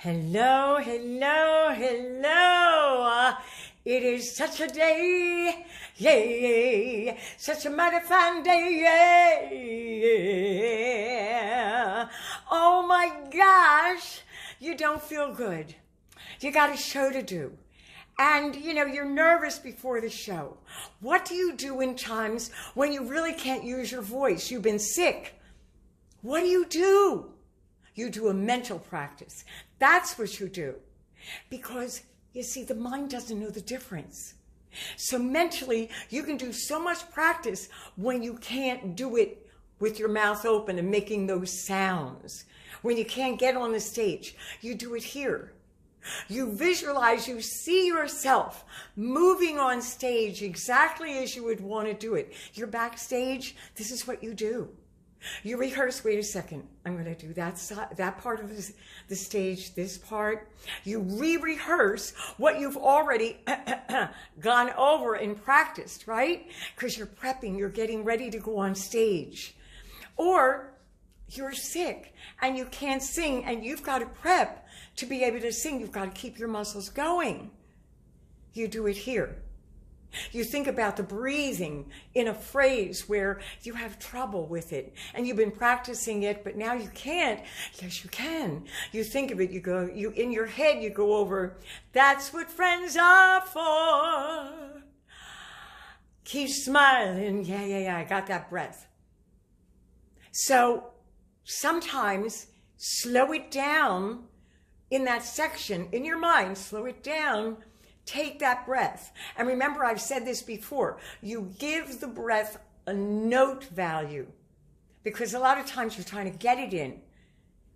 Hello, hello, hello. It is such a day, yeah, such a mighty fine day, yeah. Oh my gosh, you don't feel good. You got a show to do. And, you're nervous before the show. What do you do in times when you really can't use your voice? You've been sick. What do? You do a mental practice. That's what you do. Because, you see, the mind doesn't know the difference. So mentally, you can do so much practice when you can't do it with your mouth open and making those sounds. When you can't get on the stage, you do it here. You visualize, you see yourself moving on stage exactly as you would want to do it. You're backstage, this is what you do. You rehearse, wait a second, I'm going to do that part of the stage, this part. You re-rehearse what you've already gone over and practiced, right? Because you're prepping, you're getting ready to go on stage. Or you're sick and you can't sing and you've got to prep to be able to sing. You've got to keep your muscles going. You do it here. You think about the breathing in a phrase where you have trouble with it and you've been practicing it, but now you can't. Yes, you can. You think of it, in your head, you go over, that's what friends are for. Keep smiling. Yeah, I got that breath. So sometimes slow it down in that section, in your mind, slow it down. Take that breath. And remember, I've said this before, you give the breath a note value because a lot of times you're trying to get it in.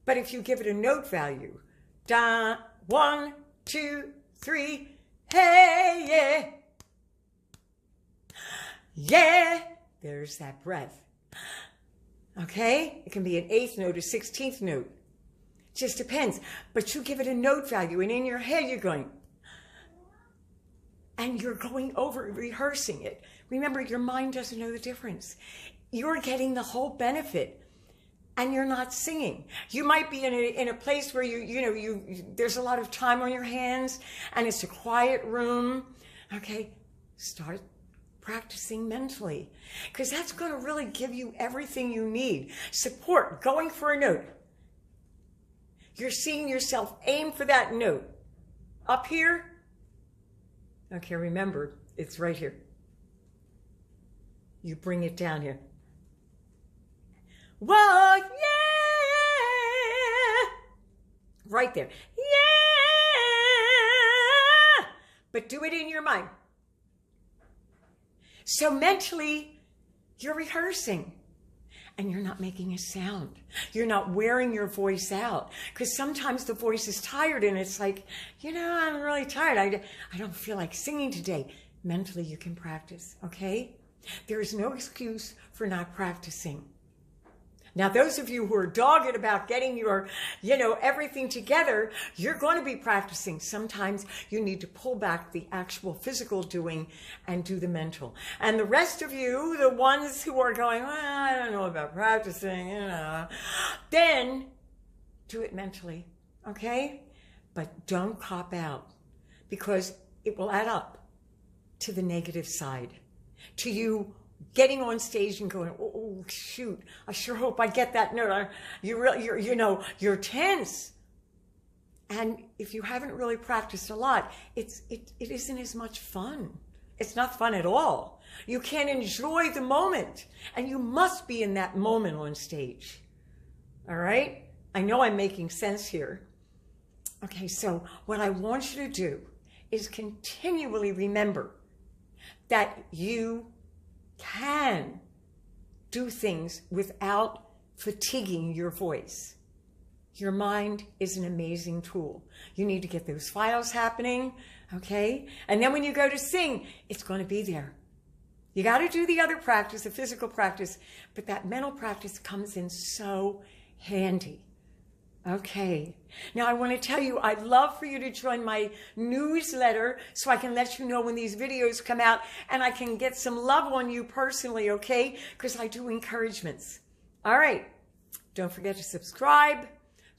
But if you give it a note value, da, 1, 2, 3, hey, yeah. Yeah, there's that breath. Okay? It can be an 8th note, a 16th note. Just depends. But you give it a note value and in your head you're going, and you're going over rehearsing it. Remember, your mind doesn't know the difference. You're getting the whole benefit and you're not singing. You might be in a place where there's a lot of time on your hands and it's a quiet room. Okay, start practicing mentally because that's going to really give you everything you need. Support, going for a note. You're seeing yourself aim for that note. Up here. Okay, remember, it's right here. You bring it down here. Whoa, yeah! Right there. Yeah! But do it in your mind. So mentally, you're rehearsing. And you're not making a sound. You're not wearing your voice out. Because sometimes the voice is tired and it's like, I'm really tired. I don't feel like singing today. Mentally, you can practice, okay? There is no excuse for not practicing. Now, those of you who are dogged about getting your, everything together, you're going to be practicing. Sometimes you need to pull back the actual physical doing and do the mental. And the rest of you, the ones who are going, I don't know about practicing, then do it mentally, okay? But don't cop out because it will add up to the negative side, to you getting on stage and going, oh shoot, I sure hope I get that note. You're tense. And if you haven't really practiced a lot, it isn't as much fun. It's not fun at all. You can't enjoy the moment. And you must be in that moment on stage. All right? I know I'm making sense here. Okay, so what I want you to do is continually remember that you can do things without fatiguing your voice. Your mind is an amazing tool. You need to get those files happening, okay? And then when you go to sing, it's going to be there. You got to do the other practice, the physical practice, but that mental practice comes in so handy. Okay. Now I want to tell you, I'd love for you to join my newsletter so I can let you know when these videos come out and I can get some love on you personally, okay? Because I do encouragements. All right. Don't forget to subscribe.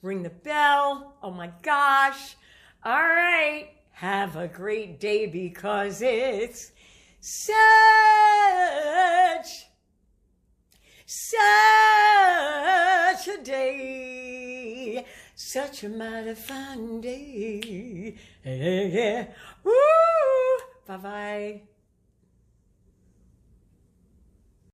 ring the bell. Oh my gosh. All right. Have a great day because it's such a day, such a mighty fine day. Yeah, yeah. Woo! Bye-bye.